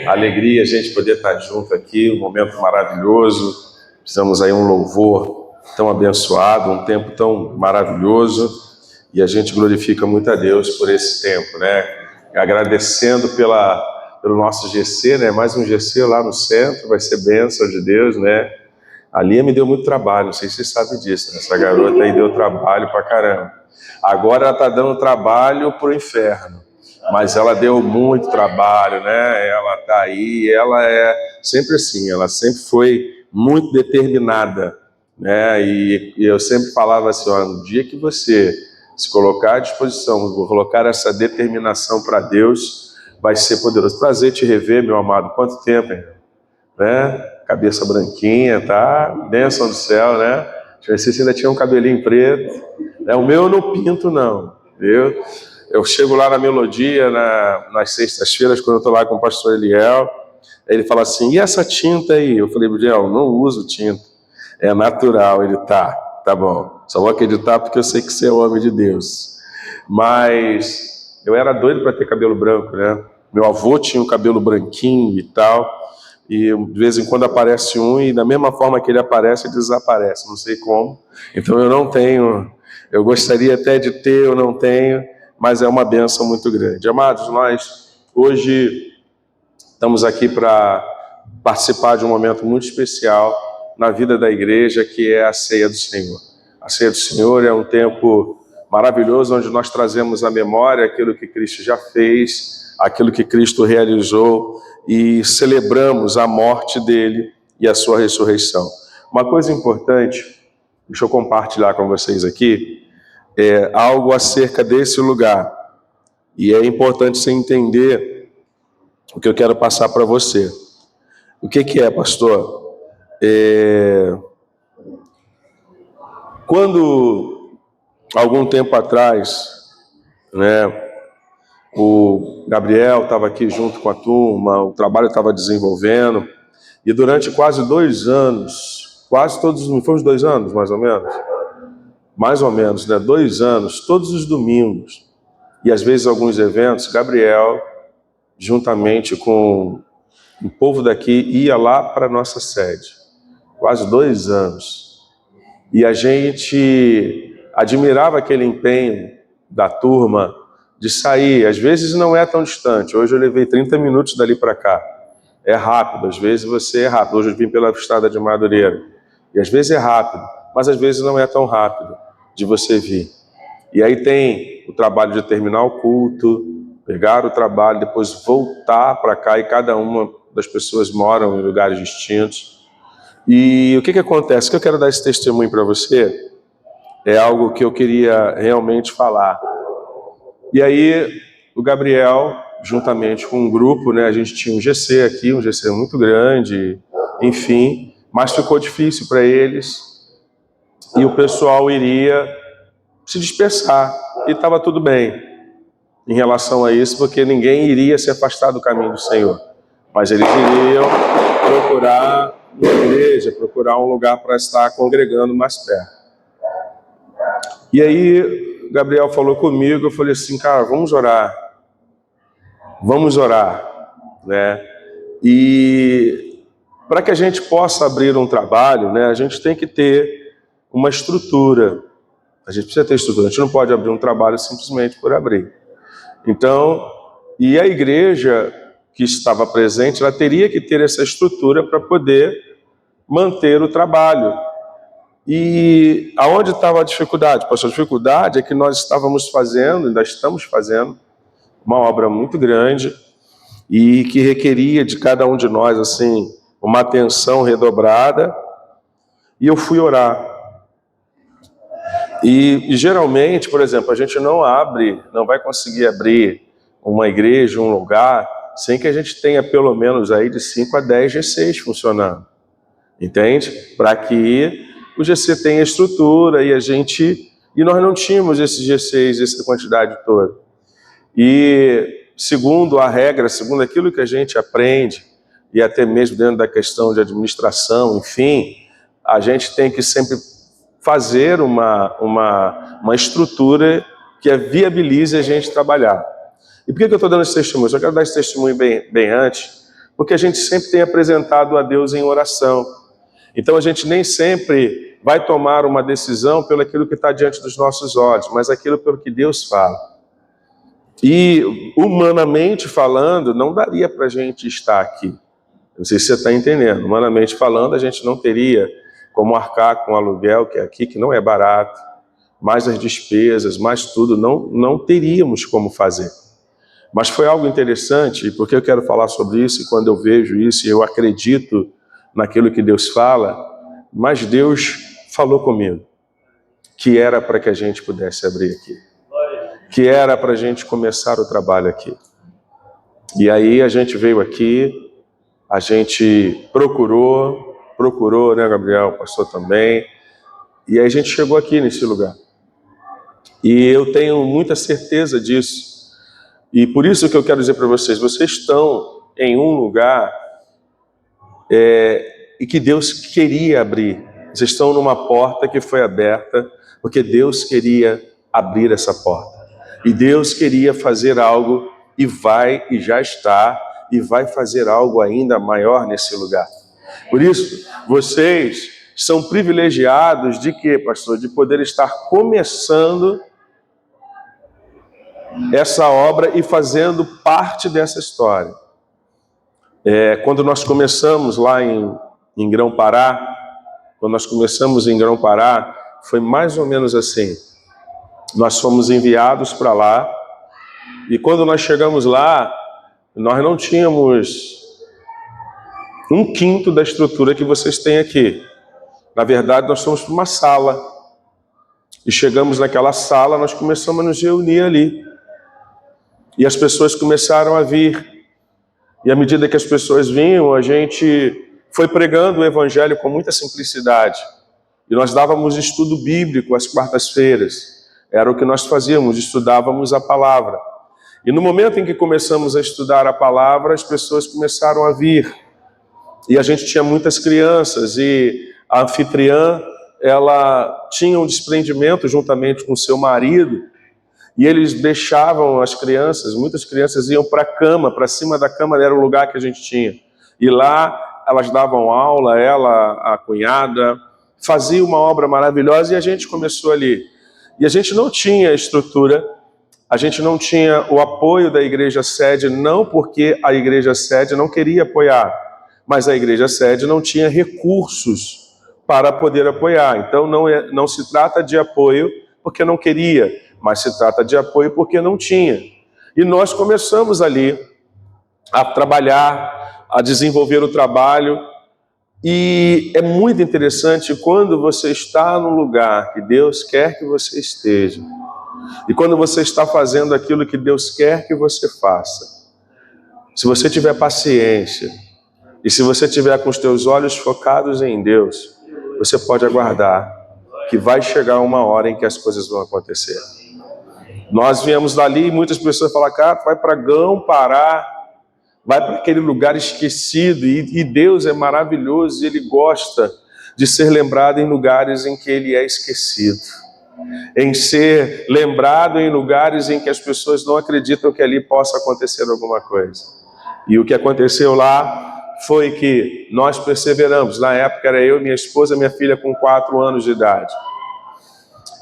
Alegria a gente poder estar junto aqui, um momento maravilhoso. Fizemos aí um louvor tão abençoado, um tempo tão maravilhoso, e a gente glorifica muito a Deus por esse tempo, né? Agradecendo pelo nosso GC, né? Mais um GC lá no centro, vai ser bênção de Deus, né? A Lia me deu muito trabalho, não sei se vocês sabem disso, né? Essa garota aí deu trabalho pra caramba. Agora ela tá dando trabalho pro inferno, mas ela deu muito trabalho, né? Ela tá aí, ela é sempre assim, ela sempre foi muito determinada, né? E eu sempre falava assim, ó, no dia que você se colocar à disposição, vou colocar essa determinação para Deus, vai ser poderoso. Prazer te rever, meu amado. Quanto tempo, hein? Né? Cabeça branquinha, tá? Bênção do céu, né? Deixa eu ver se você ainda tinha um cabelinho preto. O meu eu não pinto, não, viu? Eu chego lá na Melodia, nas sextas-feiras, quando eu estou lá com o pastor Eliel, ele fala assim, e essa tinta aí? Eu falei, Eliel, não uso tinta, é natural. Ele, tá bom, só vou acreditar porque eu sei que você é homem de Deus. Mas eu era doido para ter cabelo branco, né? Meu avô tinha um cabelo branquinho e tal, e de vez em quando aparece um, e da mesma forma que ele aparece, ele desaparece, não sei como. Então eu não tenho, eu gostaria até de ter, eu não tenho, mas é uma bênção muito grande. Amados, nós hoje estamos aqui para participar de um momento muito especial na vida da igreja, que é a Ceia do Senhor. A Ceia do Senhor é um tempo maravilhoso, onde nós trazemos à memória aquilo que Cristo já fez, aquilo que Cristo realizou, e celebramos a morte dele e a sua ressurreição. Uma coisa importante, deixa eu compartilhar com vocês aqui, é algo acerca desse lugar. E é importante você entender o que eu quero passar para você. O que é, pastor? Quando, algum tempo atrás, né, o Gabriel estava aqui junto com a turma, o trabalho estava desenvolvendo, e durante quase 2 anos, quase todos, não foi uns 2 anos, mais ou menos, né, 2 anos, todos os domingos, e às vezes alguns eventos, Gabriel, juntamente com o povo daqui, ia lá para a nossa sede, quase 2 anos, e a gente admirava aquele empenho da turma de sair, às vezes não é tão distante, hoje eu levei 30 minutos dali para cá, é rápido, às vezes você é rápido, hoje eu vim pela estrada de Madureira, e às vezes é rápido, mas às vezes não é tão rápido de você vir. E aí tem o trabalho de terminar o culto, pegar o trabalho, depois voltar para cá, e cada uma das pessoas moram em lugares distintos. E o que acontece? O que eu quero dar esse testemunho para você é algo que eu queria realmente falar. E aí o Gabriel, juntamente com um grupo, né, a gente tinha um GC aqui, um GC muito grande, enfim, mas ficou difícil para eles, e o pessoal iria se dispersar, e estava tudo bem em relação a isso, porque ninguém iria se afastar do caminho do Senhor, mas eles iriam procurar uma igreja, procurar um lugar para estar congregando mais perto. E aí Gabriel falou comigo, eu falei assim, cara, vamos orar, né? E para que a gente possa abrir um trabalho, né, a gente tem que ter uma estrutura. A gente precisa ter estrutura, a gente não pode abrir um trabalho simplesmente por abrir. Então, e a igreja que estava presente, ela teria que ter essa estrutura para poder manter o trabalho. E aonde estava a dificuldade? Pastor, a dificuldade é que nós estávamos fazendo, ainda estamos fazendo, uma obra muito grande e que requeria de cada um de nós, assim, uma atenção redobrada. E eu fui orar. E geralmente, por exemplo, a gente não vai conseguir abrir uma igreja, um lugar, sem que a gente tenha pelo menos aí de 5 a 10 G6 funcionando. Entende? Para que o GC tenha estrutura e nós não tínhamos esses G6, essa quantidade toda. E segundo a regra, segundo aquilo que a gente aprende, e até mesmo dentro da questão de administração, enfim, a gente tem que sempre fazer uma estrutura que viabilize a gente trabalhar. E por que eu estou dando esse testemunho? Eu só quero dar esse testemunho bem antes, porque a gente sempre tem apresentado a Deus em oração. Então a gente nem sempre vai tomar uma decisão pelo aquilo que está diante dos nossos olhos, mas aquilo pelo que Deus fala. E humanamente falando, não daria para a gente estar aqui. Não sei se você está entendendo. Humanamente falando, a gente não teria como arcar com o aluguel, que é aqui, que não é barato, mais as despesas, mais tudo, não teríamos como fazer. Mas foi algo interessante, porque eu quero falar sobre isso, e quando eu vejo isso, eu acredito naquilo que Deus fala, mas Deus falou comigo, que era para que a gente pudesse abrir aqui, que era para a gente começar o trabalho aqui. E aí a gente veio aqui, a gente procurou, né, Gabriel, o pastor também, e aí a gente chegou aqui nesse lugar. E eu tenho muita certeza disso. E por isso que eu quero dizer para vocês, vocês estão em um lugar e que Deus queria abrir. Vocês estão numa porta que foi aberta, porque Deus queria abrir essa porta. E Deus queria fazer algo, e já está, e vai fazer algo ainda maior nesse lugar. Por isso, vocês são privilegiados de quê, pastor? De poder estar começando essa obra e fazendo parte dessa história. Quando nós começamos lá em Grão-Pará, foi mais ou menos assim. Nós fomos enviados para lá, e quando nós chegamos lá, nós não tínhamos 1/5 da estrutura que vocês têm aqui. Na verdade, nós fomos para uma sala, e chegamos naquela sala, nós começamos a nos reunir ali. E as pessoas começaram a vir. E à medida que as pessoas vinham, a gente foi pregando o evangelho com muita simplicidade. E nós dávamos estudo bíblico às quartas-feiras. Era o que nós fazíamos, estudávamos a palavra. E no momento em que começamos a estudar a palavra, as pessoas começaram a vir. E a gente tinha muitas crianças, e a anfitriã, ela tinha um desprendimento juntamente com seu marido, e eles deixavam as crianças, muitas crianças iam para a cama, para cima da cama era o lugar que a gente tinha. E lá elas davam aula, ela, a cunhada, fazia uma obra maravilhosa, e a gente começou ali. E a gente não tinha estrutura, a gente não tinha o apoio da igreja sede, não porque a igreja sede não queria apoiar, mas a igreja sede não tinha recursos para poder apoiar. Então não se trata de apoio porque não queria, mas se trata de apoio porque não tinha. E nós começamos ali a trabalhar, a desenvolver o trabalho, e é muito interessante quando você está no lugar que Deus quer que você esteja, e quando você está fazendo aquilo que Deus quer que você faça. Se você tiver paciência, e se você tiver com os teus olhos focados em Deus, você pode aguardar que vai chegar uma hora em que as coisas vão acontecer. Nós viemos dali e muitas pessoas falam, cara, vai para Grão-Pará, vai para aquele lugar esquecido, e Deus é maravilhoso, e Ele gosta de ser lembrado em lugares em que Ele é esquecido, em ser lembrado em lugares em que as pessoas não acreditam que ali possa acontecer alguma coisa. E o que aconteceu lá foi que nós perseveramos. Na época era eu, minha esposa, minha filha com 4 anos de idade.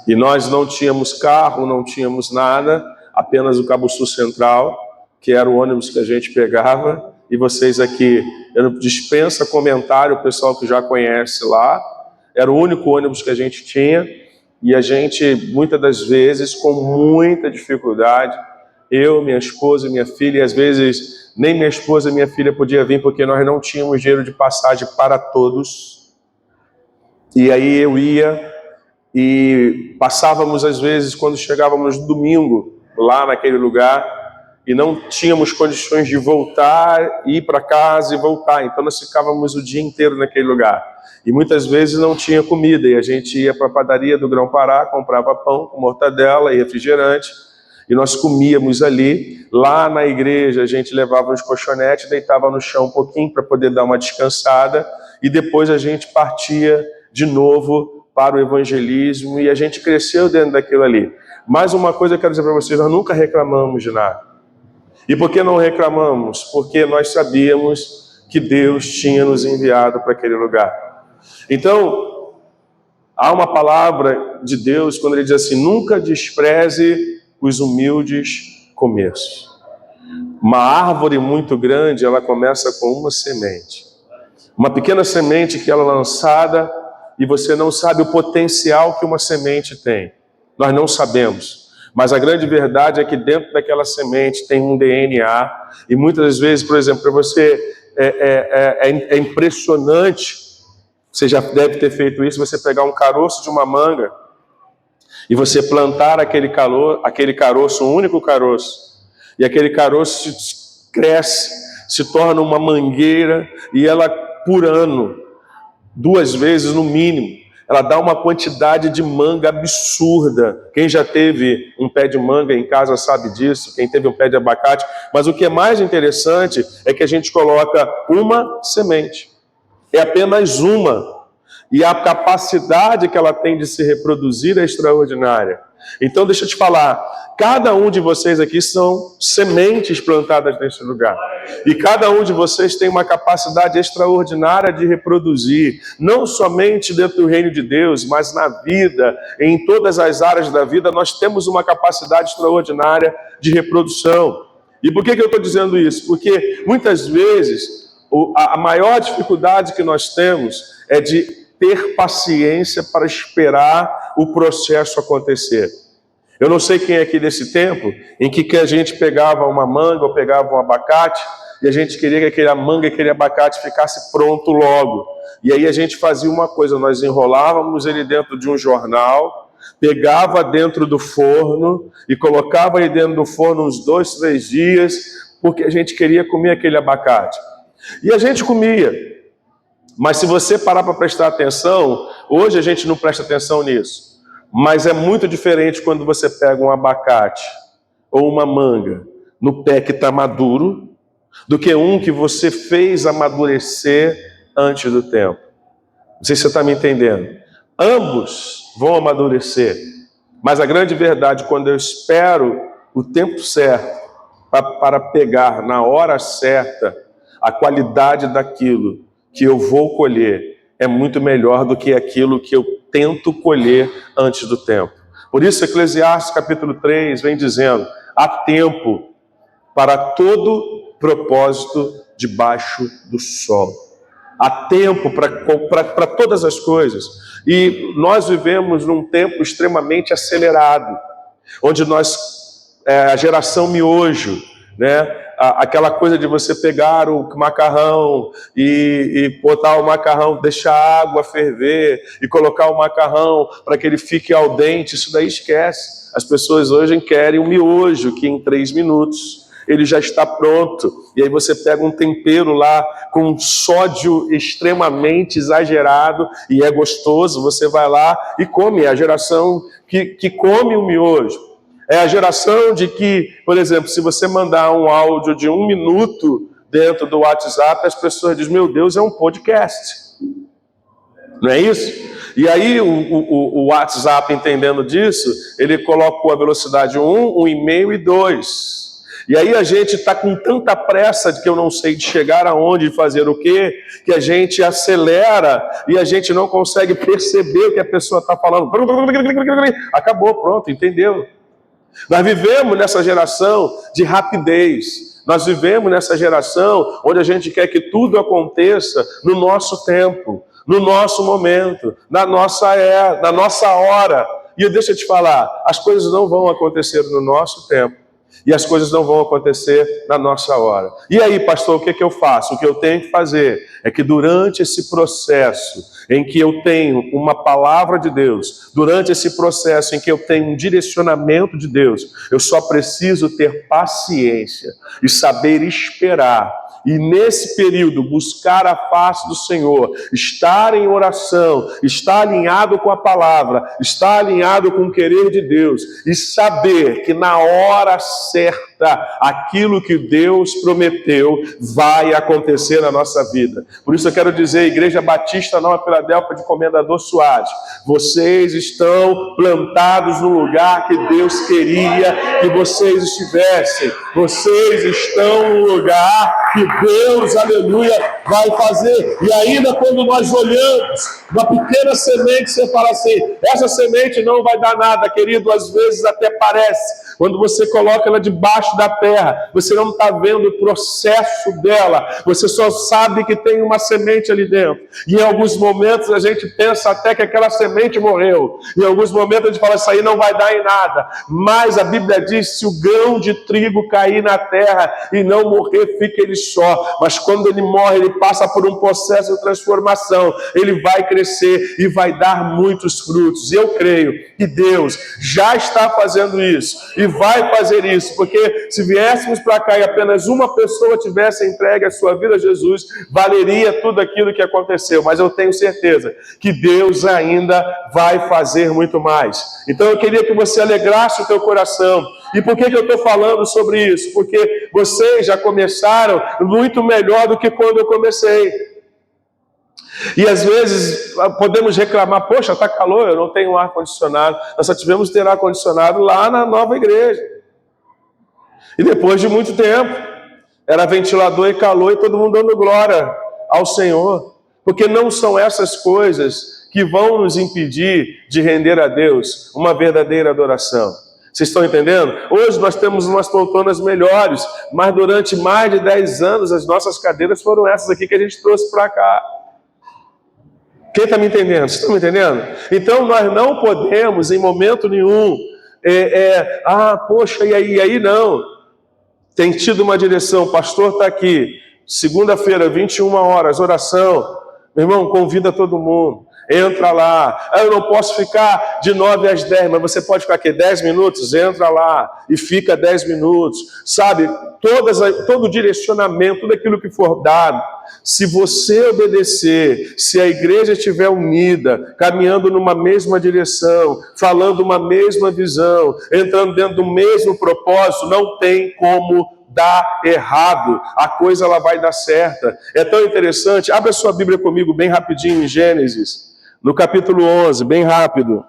E nós não tínhamos carro, não tínhamos nada, apenas o Cabo Sul Central, que era o ônibus que a gente pegava. E vocês aqui, eu não dispensa comentário, o pessoal que já conhece lá, era o único ônibus que a gente tinha, e a gente, muitas das vezes, com muita dificuldade, eu, minha esposa e minha filha, e às vezes nem minha esposa e minha filha podiam vir, porque nós não tínhamos dinheiro de passagem para todos. E aí eu ia, e passávamos às vezes, quando chegávamos no domingo, lá naquele lugar, e não tínhamos condições de voltar, ir para casa e voltar. Então nós ficávamos o dia inteiro naquele lugar. E muitas vezes não tinha comida, e a gente ia para a padaria do Grão-Pará, comprava pão com mortadela e refrigerante, e nós comíamos ali. Lá na igreja a gente levava uns colchonetes, deitava no chão um pouquinho para poder dar uma descansada, e depois a gente partia de novo para o evangelismo, e a gente cresceu dentro daquilo ali. Mais uma coisa eu quero dizer para vocês, nós nunca reclamamos de nada. E por que não reclamamos? Porque nós sabíamos que Deus tinha nos enviado para aquele lugar. Então, há uma palavra de Deus quando ele diz assim: nunca despreze os humildes começos. Uma árvore muito grande, ela começa com uma semente. Uma pequena semente que ela é lançada e você não sabe o potencial que uma semente tem. Nós não sabemos. Mas a grande verdade é que dentro daquela semente tem um DNA. E muitas vezes, por exemplo, para você é impressionante, você já deve ter feito isso, você pegar um caroço de uma manga e você plantar aquele caroço, um único caroço. E aquele caroço cresce, se torna uma mangueira e ela, por ano, 2 vezes no mínimo, ela dá uma quantidade de manga absurda. Quem já teve um pé de manga em casa sabe disso, quem teve um pé de abacate. Mas o que é mais interessante é que a gente coloca uma semente. É apenas uma. E a capacidade que ela tem de se reproduzir é extraordinária. Então, deixa eu te falar, cada um de vocês aqui são sementes plantadas nesse lugar. E cada um de vocês tem uma capacidade extraordinária de reproduzir, não somente dentro do reino de Deus, mas na vida, em todas as áreas da vida, nós temos uma capacidade extraordinária de reprodução. E por que eu estou dizendo isso? Porque muitas vezes a maior dificuldade que nós temos é de ter paciência para esperar o processo acontecer. Eu não sei quem é aqui desse tempo em que a gente pegava uma manga ou pegava um abacate e a gente queria que aquela manga e aquele abacate ficasse pronto logo. E aí a gente fazia uma coisa, nós enrolávamos ele dentro de um jornal, pegava dentro do forno e colocava ele dentro do forno uns 2, 3 dias, porque a gente queria comer aquele abacate. E a gente comia. Mas se você parar para prestar atenção, hoje a gente não presta atenção nisso. Mas é muito diferente quando você pega um abacate ou uma manga no pé que está maduro, do que um que você fez amadurecer antes do tempo. Não sei se você está me entendendo. Ambos vão amadurecer. Mas a grande verdade, quando eu espero o tempo certo para pegar na hora certa a qualidade daquilo que eu vou colher, é muito melhor do que aquilo que eu tento colher antes do tempo. Por isso, Eclesiastes capítulo 3 vem dizendo: há tempo para todo propósito debaixo do sol. Há tempo para todas as coisas. E nós vivemos num tempo extremamente acelerado, onde a geração miojo, né? Aquela coisa de você pegar o macarrão e botar o macarrão, deixar a água ferver e colocar o macarrão para que ele fique al dente, isso daí esquece. As pessoas hoje querem um miojo que em 3 minutos ele já está pronto. E aí você pega um tempero lá com um sódio extremamente exagerado e é gostoso, você vai lá e come. É a geração que come o miojo. É a geração de que, por exemplo, se você mandar um áudio de 1 minuto dentro do WhatsApp, as pessoas dizem: meu Deus, é um podcast. Não é isso? E aí o WhatsApp, entendendo disso, ele colocou a velocidade 1, 1,5 e 2. E aí a gente está com tanta pressa de que eu não sei de chegar aonde, de fazer o quê, que a gente acelera e a gente não consegue perceber o que a pessoa está falando. Acabou, pronto, entendeu? Nós vivemos nessa geração de rapidez. Nós vivemos nessa geração onde a gente quer que tudo aconteça no nosso tempo, no nosso momento, na nossa hora. E deixa eu te falar, as coisas não vão acontecer no nosso tempo. E as coisas não vão acontecer na nossa hora. E aí, pastor, o que eu faço? O que eu tenho que fazer é que durante esse processo em que eu tenho uma palavra de Deus, durante esse processo em que eu tenho um direcionamento de Deus, eu só preciso ter paciência e saber esperar. E nesse período, buscar a face do Senhor, estar em oração, estar alinhado com a palavra, estar alinhado com o querer de Deus e saber que na hora certa certa. Aquilo que Deus prometeu vai acontecer na nossa vida. Por isso eu quero dizer, Igreja Batista Nova Filadélfia de Comendador Soares, vocês estão plantados no lugar que Deus queria que vocês estivessem. Vocês estão no lugar que Deus, aleluia, vai fazer. E ainda quando nós olhamos uma pequena semente, você fala assim, essa semente não vai dar nada, querido, às vezes até parece. Quando você coloca ela debaixo da terra, você não está vendo o processo dela, você só sabe que tem uma semente ali dentro. E em alguns momentos a gente pensa até que aquela semente morreu. Em alguns momentos a gente fala, isso aí não vai dar em nada. Mas a Bíblia diz, se o grão de trigo cair na terra e não morrer, fica ele só. Mas quando ele morre, ele passa por um processo de transformação. Ele vai crescer e vai dar muitos frutos. E eu creio que Deus já está fazendo isso e vai fazer isso, porque se viéssemos para cá e apenas uma pessoa tivesse entregue a sua vida a Jesus, valeria tudo aquilo que aconteceu. Mas eu tenho certeza que Deus ainda vai fazer muito mais. Então eu queria que você alegrasse o teu coração. E por que eu estou falando sobre isso? Porque vocês já começaram muito melhor do que quando eu comecei. E às vezes podemos reclamar, poxa, está calor, eu não tenho ar-condicionado. Nós só tivemos que ter ar-condicionado lá na nova igreja. E depois de muito tempo, era ventilador e calor e todo mundo dando glória ao Senhor. Porque não são essas coisas que vão nos impedir de render a Deus uma verdadeira adoração. Vocês estão entendendo? Hoje nós temos umas poltronas melhores, mas durante mais de 10 anos as nossas cadeiras foram essas aqui que a gente trouxe para cá. Quem está me entendendo? Vocês estão me entendendo? Então nós não podemos em momento nenhum, poxa, e aí não. Tem tido uma direção, o pastor está aqui, segunda-feira, 21 horas, oração. Meu irmão, convida todo mundo. Entra lá. Eu não posso ficar de 9 às 10, mas você pode ficar aqui 10 minutos? Entra lá e fica 10 minutos. Sabe, todo o direcionamento, tudo aquilo que for dado, se você obedecer, se a igreja estiver unida, caminhando numa mesma direção, falando uma mesma visão, entrando dentro do mesmo propósito, não tem como dar errado, a coisa ela vai dar certa. É tão interessante, abre a sua Bíblia comigo bem rapidinho em Gênesis, no capítulo 11, bem rápido.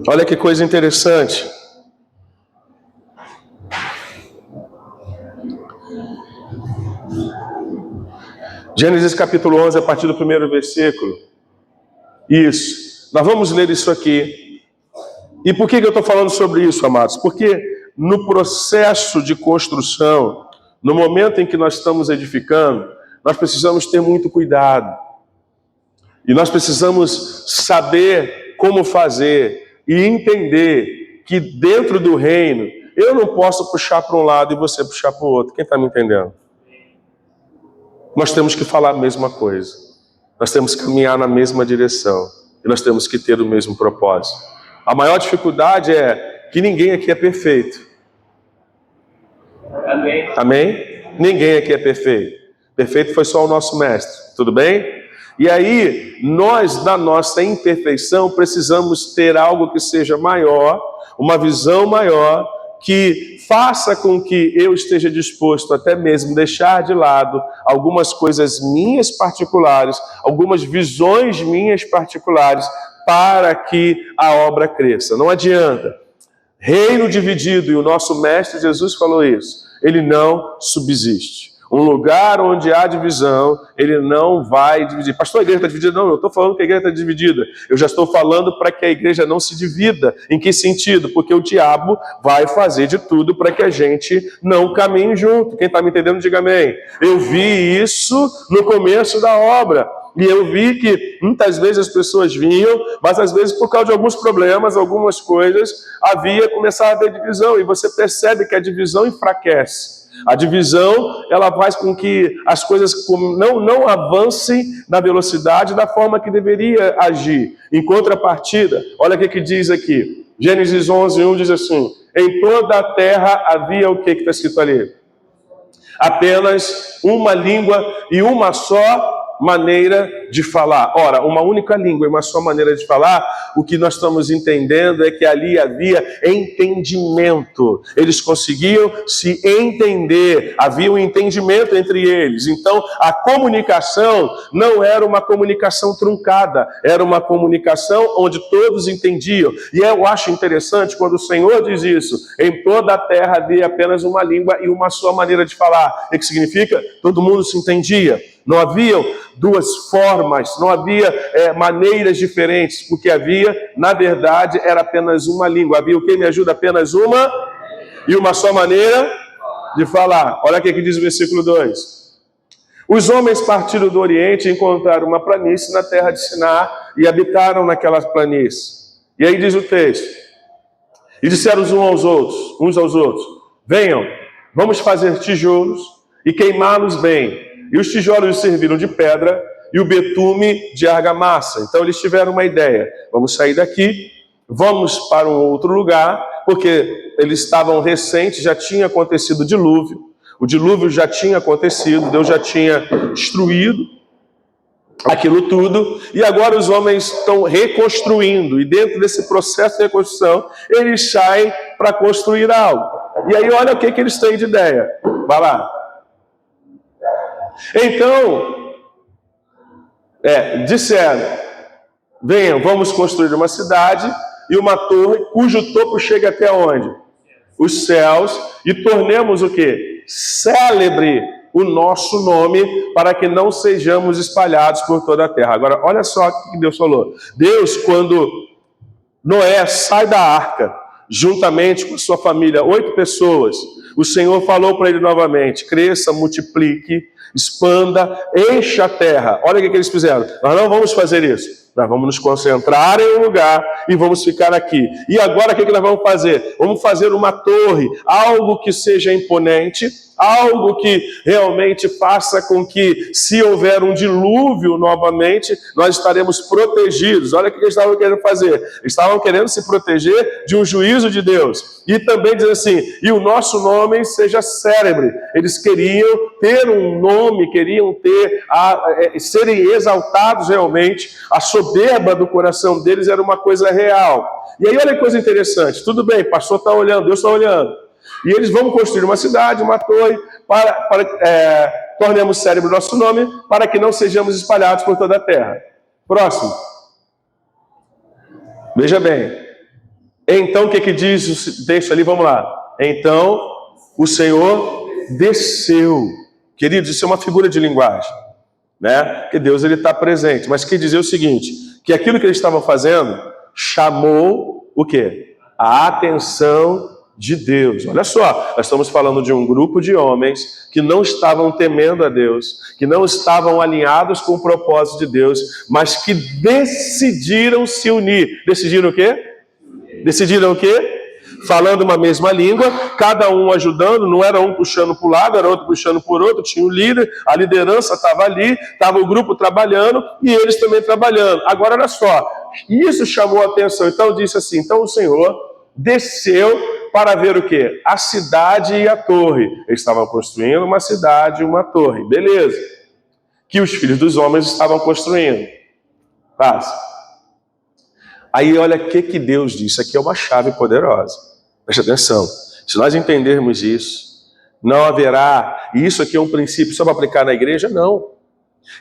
Olha que coisa interessante. Gênesis capítulo 11, a partir do primeiro versículo. Isso. Nós vamos ler isso aqui. E por que eu estou falando sobre isso, amados? Porque no processo de construção, no momento em que nós estamos edificando, nós precisamos ter muito cuidado. E nós precisamos saber como fazer e entender que dentro do reino, eu não posso puxar para um lado e você puxar para o outro. Quem está me entendendo? Nós temos que falar a mesma coisa. Nós temos que caminhar na mesma direção. E nós temos que ter o mesmo propósito. A maior dificuldade é que ninguém aqui é perfeito. Amém? Amém? Ninguém aqui é perfeito. Perfeito foi só o nosso mestre. Tudo bem? E aí, nós, na nossa imperfeição, precisamos ter algo que seja maior, uma visão maior, que faça com que eu esteja disposto até mesmo deixar de lado algumas coisas minhas particulares, algumas visões minhas particulares, para que a obra cresça. Não adianta. Reino dividido, e o nosso mestre Jesus falou isso, ele não subsiste. Um lugar onde há divisão, ele não vai dividir. Pastor, a igreja está dividida? Não, eu estou falando que a igreja está dividida. Eu já estou falando para que a igreja não se divida. Em que sentido? Porque o diabo vai fazer de tudo para que a gente não caminhe junto. Quem está me entendendo, diga amém. Eu vi isso no começo da obra. E eu vi que muitas vezes as pessoas vinham, mas às vezes por causa de alguns problemas, algumas coisas, começava a haver divisão. E você percebe que a divisão enfraquece. A divisão, ela faz com que as coisas não avancem na velocidade da forma que deveria agir. Em contrapartida, olha o que diz aqui. Gênesis 11, 1 diz assim, em toda a terra havia o que está escrito ali? Apenas uma língua e uma só maneira de falar. Ora, uma única língua e uma só maneira de falar, o que nós estamos entendendo é que ali havia entendimento. Eles conseguiam se entender, havia um entendimento entre eles. Então, a comunicação não era uma comunicação truncada, era uma comunicação onde todos entendiam. E eu acho interessante quando o Senhor diz isso: em toda a terra havia apenas uma língua e uma só maneira de falar. O que significa? Todo mundo se entendia. Não haviam duas formas, não havia maneiras diferentes, porque havia, na verdade, era apenas uma língua. Havia o que me ajuda? Apenas uma e uma só maneira de falar. Olha o que diz o versículo 2. Os homens partiram do Oriente e encontraram uma planície na terra de Sinar e habitaram naquela planície. E aí diz o texto: e disseram uns aos outros, venham, vamos fazer tijolos e queimá-los bem. E os tijolos serviram de pedra e o betume de argamassa. Então eles tiveram uma ideia: vamos sair daqui, vamos para um outro lugar, porque eles estavam recentes, já tinha acontecido o dilúvio já tinha acontecido, Deus já tinha destruído aquilo tudo, e agora os homens estão reconstruindo, e dentro desse processo de reconstrução, eles saem para construir algo. E aí olha o que eles têm de ideia. Vai lá. Então, disseram, venham, vamos construir uma cidade e uma torre cujo topo chega até onde? Os céus, e tornemos o quê? Célebre o nosso nome, para que não sejamos espalhados por toda a terra. Agora, olha só o que Deus falou. Deus, quando Noé sai da arca, juntamente com a sua família, 8 pessoas, o Senhor falou para ele novamente: cresça, multiplique, expanda, encha a terra. Olha o que eles fizeram. Nós não vamos fazer isso. Nós vamos nos concentrar em um lugar e vamos ficar aqui. E agora o que nós vamos fazer? Vamos fazer uma torre, algo que seja imponente, algo que realmente faça com que, se houver um dilúvio novamente, nós estaremos protegidos. Olha o que eles estavam querendo fazer. Eles estavam querendo se proteger de um juízo de Deus. E também diz assim: e o nosso nome seja célebre. Eles queriam ter um nome, queriam ter serem exaltados realmente. A soberba do coração deles era uma coisa real. E aí olha que coisa interessante. Tudo bem, o pastor está olhando, Deus está olhando. E eles vão construir uma cidade, uma torre, tornemos célebre o nosso nome, para que não sejamos espalhados por toda a terra. Próximo. Veja bem. Então, o que diz o texto ali? Vamos lá. Então, o Senhor desceu. Queridos, isso é uma figura de linguagem, né? Que Deus está presente. Mas quer dizer o seguinte, que aquilo que eles estavam fazendo chamou o quê? A atenção de Deus. Olha só, nós estamos falando de um grupo de homens que não estavam temendo a Deus, que não estavam alinhados com o propósito de Deus, mas que decidiram se unir. Decidiram o quê? Decidiram o quê? Falando uma mesma língua, cada um ajudando, não era um puxando para o lado, era outro puxando por outro, tinha o líder, a liderança estava ali, estava o grupo trabalhando e eles também trabalhando. Agora olha só, isso chamou a atenção. Então disse assim: então o Senhor desceu para ver o quê? A cidade e a torre. Eles estavam construindo uma cidade e uma torre, beleza. Que os filhos dos homens estavam construindo. Passa. Aí olha o que Deus disse. Aqui é uma chave poderosa. Preste atenção. Se nós entendermos isso, não haverá... E isso aqui é um princípio só para aplicar na igreja? Não.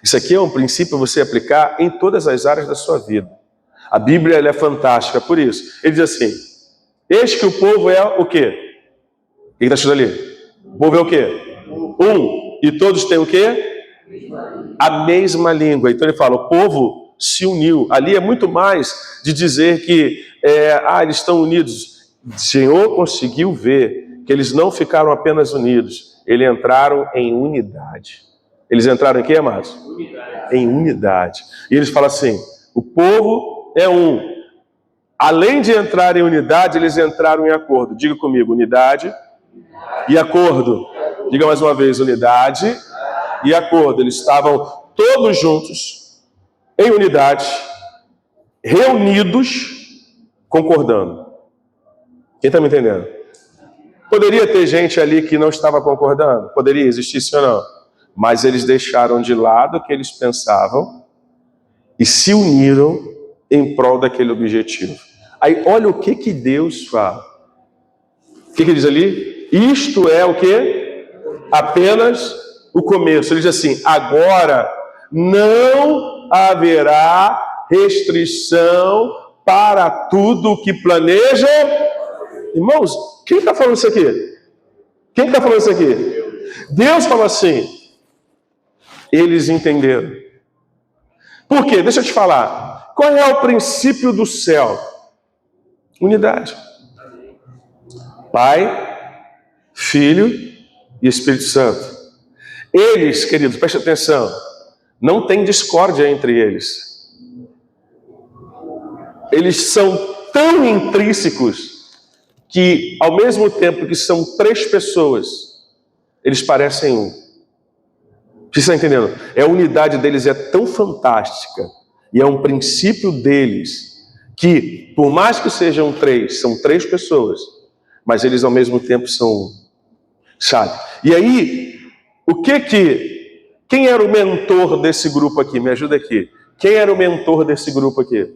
Isso aqui é um princípio para você aplicar em todas as áreas da sua vida. A Bíblia ela é fantástica por isso. Ele diz assim: eis que o povo é o quê? O que está escrito ali? O povo é o quê? Um. E todos têm o quê? A mesma língua. Então ele fala, o povo se uniu. Ali é muito mais de dizer que eles estão unidos. O Senhor conseguiu ver que eles não ficaram apenas unidos. Eles entraram em unidade. Eles entraram em quê, amados? Unidade. Em unidade. E eles falam assim, o povo é um. Além de entrar em unidade, eles entraram em acordo. Diga comigo, unidade e acordo. Diga mais uma vez, unidade e acordo. Eles estavam todos juntos, em unidade, reunidos, concordando. Quem está me entendendo? Poderia ter gente ali que não estava concordando? Poderia existir, sim ou não? mas eles deixaram de lado o que eles pensavam e se uniram em prol daquele objetivo. Aí olha o que Deus fala. O que diz ali? Isto é o quê? Apenas o começo. Ele diz assim: agora não haverá restrição para tudo o que planejam. Irmãos, quem está falando isso aqui? Quem está falando isso aqui? Deus fala assim. Eles entenderam. Por quê? Deixa eu te falar. Qual é o princípio do céu? Unidade. Pai, Filho e Espírito Santo. Eles, queridos, preste atenção, não tem discórdia entre eles. Eles são tão intrínsecos que, ao mesmo tempo que são três pessoas, eles parecem um. Você está entendendo? A unidade deles é tão fantástica e é um princípio deles que, por mais que sejam três pessoas, mas eles ao mesmo tempo são um. Sabe? E aí, quem era o mentor desse grupo aqui? Me ajuda aqui. Quem era o mentor desse grupo aqui?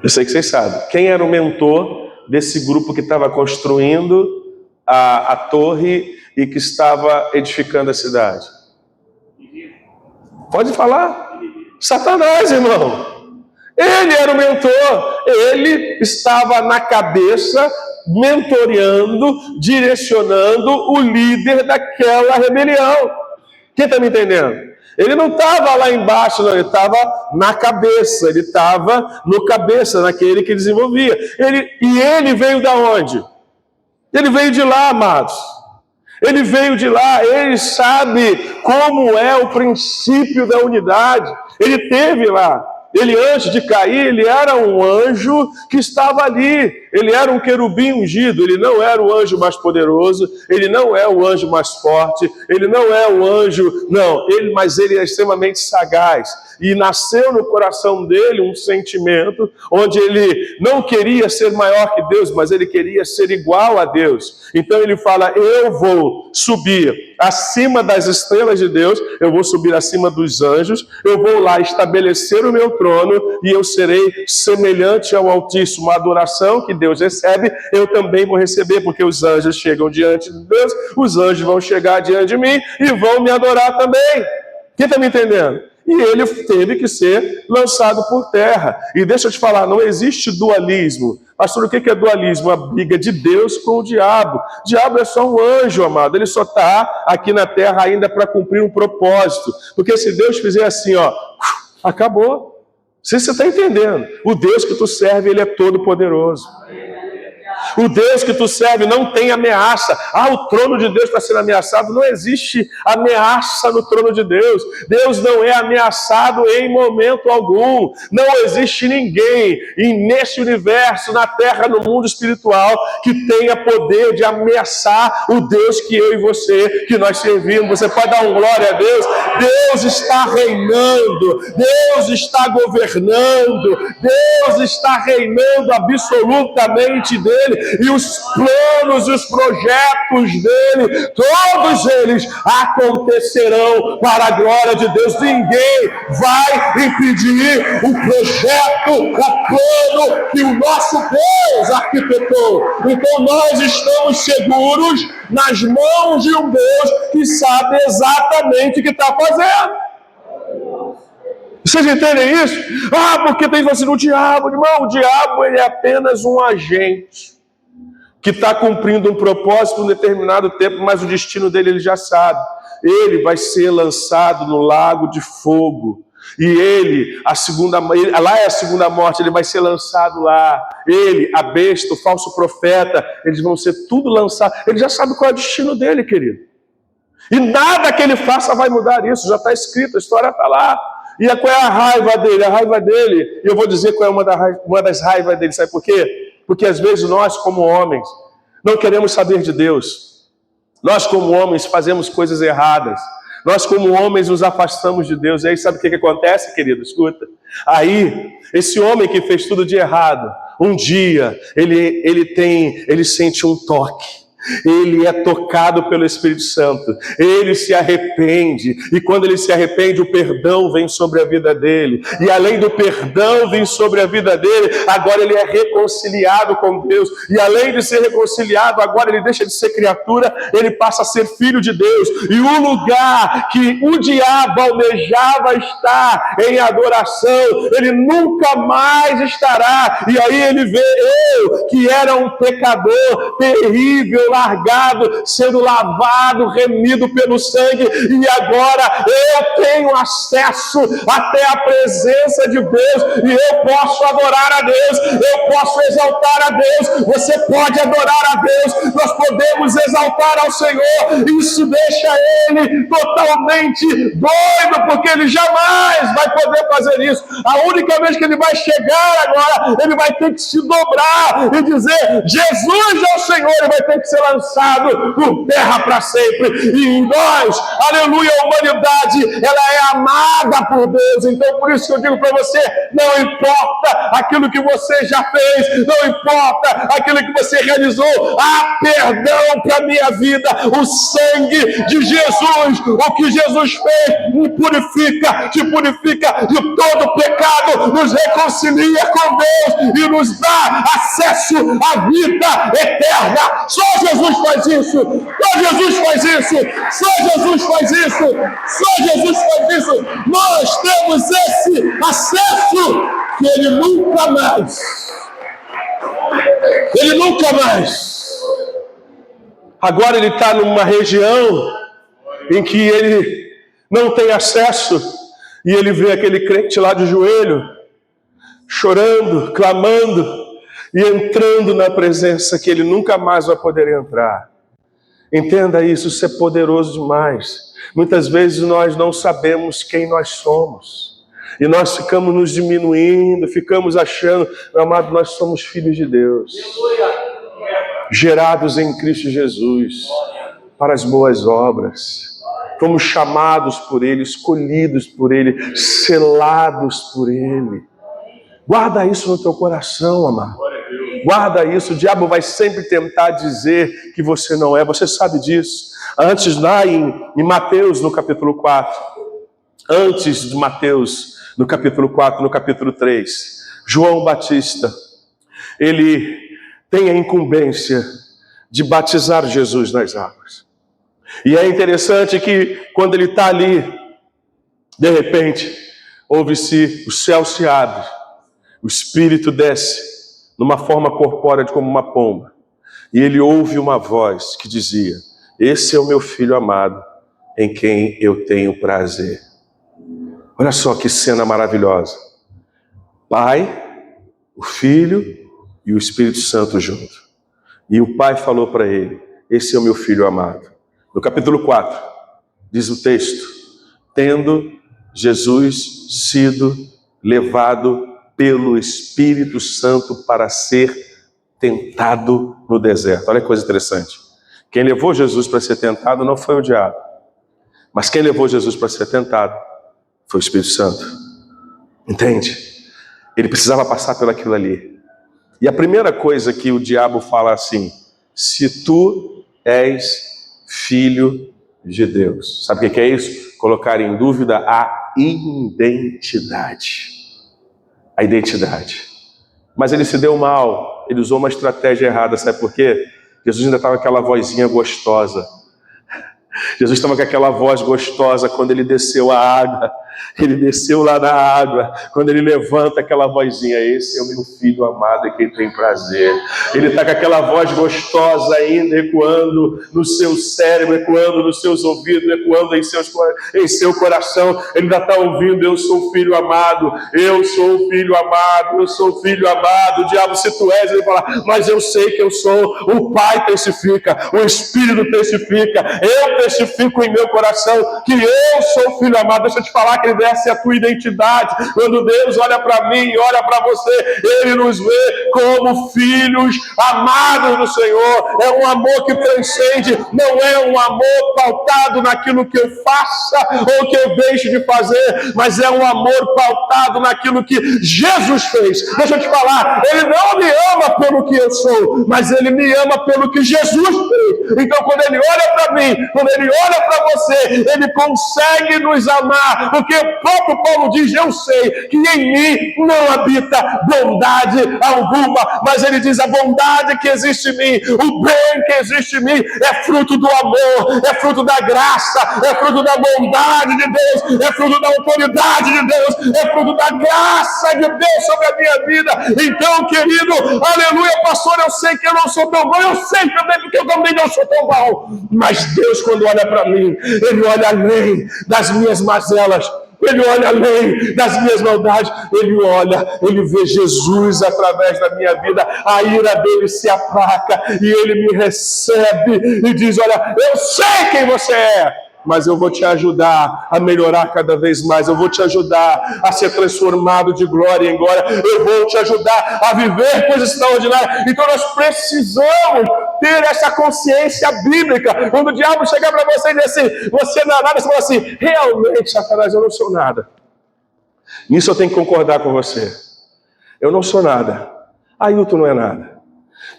Eu sei que vocês sabem. Quem era o mentor desse grupo que estava construindo a torre e que estava edificando a cidade? Pode falar? Satanás, irmão. Ele era o mentor. Ele estava na cabeça, mentoreando, direcionando o líder daquela rebelião. Quem está me entendendo? Ele não estava lá embaixo, não, ele estava na cabeça, ele estava no cabeça, naquele que desenvolvia. E ele veio da onde? Ele veio de lá, amados. Ele veio de lá, ele sabe como é o princípio da unidade. Ele teve lá. Ele, antes de cair, ele era um anjo que estava ali. Ele era um querubim ungido. Ele não era o anjo mais poderoso. Ele não é o anjo mais forte. Ele não é o anjo... Não, mas ele é extremamente sagaz. E nasceu no coração dele um sentimento onde ele não queria ser maior que Deus, mas ele queria ser igual a Deus. Então ele fala: eu vou subir acima das estrelas de Deus, eu vou subir acima dos anjos, eu vou lá estabelecer o meu trono e eu serei semelhante ao Altíssimo. A adoração que Deus recebe, eu também vou receber, porque os anjos chegam diante de Deus, os anjos vão chegar diante de mim e vão me adorar também. Quem está me entendendo? E ele teve que ser lançado por terra. E deixa eu te falar, não existe dualismo. Pastor, o que é dualismo? A briga de Deus com o diabo. O diabo é só um anjo, amado. Ele só está aqui na terra ainda para cumprir um propósito. Porque se Deus fizer assim, ó, acabou. Você está entendendo? O Deus que tu serve, ele é todo poderoso. O Deus que tu serve não tem ameaça. O trono de Deus está sendo ameaçado. Não existe ameaça no trono de Deus. Deus não é ameaçado em momento algum. Não existe ninguém nesse universo, na terra, no mundo espiritual, que tenha poder de ameaçar o Deus que eu e você, que nós servimos. Você pode dar um glória a Deus? Deus está reinando. Deus está governando. Deus está reinando absolutamente dele. E os planos e os projetos dele, todos eles acontecerão para a glória de Deus. Ninguém vai impedir o projeto, o plano que o nosso Deus arquitetou. Então nós estamos seguros nas mãos de um Deus que sabe exatamente o que está fazendo. Vocês entendem isso? Porque tem assim no diabo. Irmão, o diabo ele é apenas um agente que está cumprindo um propósito por um determinado tempo, mas o destino dele ele já sabe. Ele vai ser lançado no lago de fogo. E lá é a segunda morte, ele vai ser lançado lá. Ele, a besta, o falso profeta, eles vão ser tudo lançados. Ele já sabe qual é o destino dele, querido. E nada que ele faça vai mudar isso, já está escrito, a história está lá. E qual é a raiva dele? A raiva dele, e eu vou dizer qual é uma das raivas dele, sabe por quê? Porque às vezes nós, como homens, não queremos saber de Deus. Nós, como homens, fazemos coisas erradas. Nós, como homens, nos afastamos de Deus. E aí, sabe o que acontece, querido? Escuta. Aí, esse homem que fez tudo de errado, um dia, ele sente um toque. Ele é tocado pelo Espírito Santo, ele se arrepende, e quando ele se arrepende, o perdão vem sobre a vida dele, e além do perdão vir sobre a vida dele, agora ele é reconciliado com Deus, e além de ser reconciliado, agora ele deixa de ser criatura, ele passa a ser filho de Deus, e o lugar que o diabo almejava estar em adoração, ele nunca mais estará, e aí ele vê eu, que era um pecador terrível, largado, sendo lavado, remido pelo sangue, e agora eu tenho acesso até a presença de Deus, e eu posso adorar a Deus, eu posso exaltar a Deus, você pode adorar a Deus, nós podemos exaltar ao Senhor, isso deixa ele totalmente doido, porque ele jamais vai poder fazer isso. A única vez que ele vai chegar agora, ele vai ter que se dobrar e dizer, Jesus é o Senhor, ele vai ter que ser lançado por terra para sempre. E nós, aleluia, a humanidade, ela é amada por Deus. Então por isso que eu digo para você, não importa aquilo que você já fez, não importa aquilo que você realizou, há perdão para a minha vida. O sangue de Jesus, o que Jesus fez, me purifica, te purifica de todo pecado, nos reconcilia com Deus e nos dá acesso à vida eterna. Só Jesus faz isso, só Jesus faz isso, só Jesus faz isso, só Jesus faz isso. Nós temos esse acesso que ele nunca mais. Agora ele está numa região em que ele não tem acesso, e ele vê aquele crente lá de joelho, chorando, clamando, e entrando na presença que ele nunca mais vai poder entrar. Entenda isso, isso é poderoso demais. Muitas vezes nós não sabemos quem nós somos, e nós ficamos nos diminuindo, ficamos achando, amado, nós somos filhos de Deus, gerados em Cristo Jesus, para as boas obras. Fomos chamados por Ele, escolhidos por Ele, selados por Ele. Guarda isso no teu coração, amado. Guarda isso. O diabo vai sempre tentar dizer que você não é. Você sabe disso. Antes, lá em Mateus, no capítulo 4. Antes de Mateus, no capítulo 4, no capítulo 3. João Batista, ele tem a incumbência de batizar Jesus nas águas. E é interessante que quando ele está ali, de repente, ouve-se, o céu se abre, o Espírito desce numa forma corpórea como uma pomba, e ele ouve uma voz que dizia, esse é o meu filho amado, em quem eu tenho prazer. Olha só que cena maravilhosa. Pai, o Filho e o Espírito Santo junto. E o Pai falou para ele, esse é o meu filho amado. No capítulo 4, diz o texto, tendo Jesus sido levado pelo Espírito Santo para ser tentado no deserto. Olha que coisa interessante. Quem levou Jesus para ser tentado não foi o diabo, mas quem levou Jesus para ser tentado foi o Espírito Santo. Entende? Ele precisava passar por aquilo ali. E a primeira coisa que o diabo fala assim, se tu és filho de Deus. Sabe o que é isso? Colocar em dúvida a identidade. A identidade. Mas ele se deu mal, ele usou uma estratégia errada, sabe por quê? Jesus ainda estava com aquela vozinha gostosa. Jesus estava com aquela voz gostosa quando ele desceu a água. Ele desceu lá na água, quando ele levanta aquela vozinha, esse é o meu filho amado, é quem tem prazer. Ele está com aquela voz gostosa ainda, ecoando no seu cérebro, ecoando nos seus ouvidos, ecoando em seu coração. Ele ainda está ouvindo, eu sou o filho amado, eu sou o filho amado, eu sou o filho amado. O diabo, se tu és, ele fala, mas eu sei que eu sou. O Pai testifica, o Espírito testifica, eu testifico em meu coração que eu sou o filho amado. Deixa eu te falar, querido, essa é a tua identidade. Quando Deus olha para mim e olha para você, Ele nos vê como filhos amados do Senhor. É um amor que transcende, não é um amor pautado naquilo que eu faça ou que eu deixe de fazer, mas é um amor pautado naquilo que Jesus fez. Deixa eu te falar, Ele não me ama pelo que eu sou, mas Ele me ama pelo que Jesus fez. Então, quando Ele olha para mim, quando Ele olha para você, Ele consegue nos amar, porque o próprio Paulo diz: eu sei que em mim não habita bondade alguma, mas ele diz: a bondade que existe em mim, o bem que existe em mim, é fruto do amor, é fruto da graça, é fruto da bondade de Deus, é fruto da autoridade de Deus, é fruto da graça de Deus sobre a minha vida. Então, querido, aleluia, pastor, eu sei que eu não sou tão bom, eu sei também porque eu também não sou tão bom, mas Deus, quando olha para mim, Ele olha além das minhas mazelas, Ele olha além das minhas maldades, Ele olha, Ele vê Jesus através da minha vida, a ira dele se aplaca e Ele me recebe e diz: olha, eu sei quem você é, mas eu vou te ajudar a melhorar cada vez mais, eu vou te ajudar a ser transformado de glória em glória, eu vou te ajudar a viver coisas extraordinárias. Então nós precisamos ter essa consciência bíblica. Quando o diabo chegar para você e dizer assim: você não é nada, você fala assim: realmente, Satanás, eu não sou nada. Nisso eu tenho que concordar com você. Eu não sou nada. Ailton não é nada.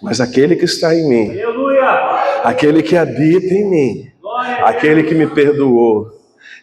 Mas aquele que está em mim, aquele que habita em mim, aquele que me perdoou,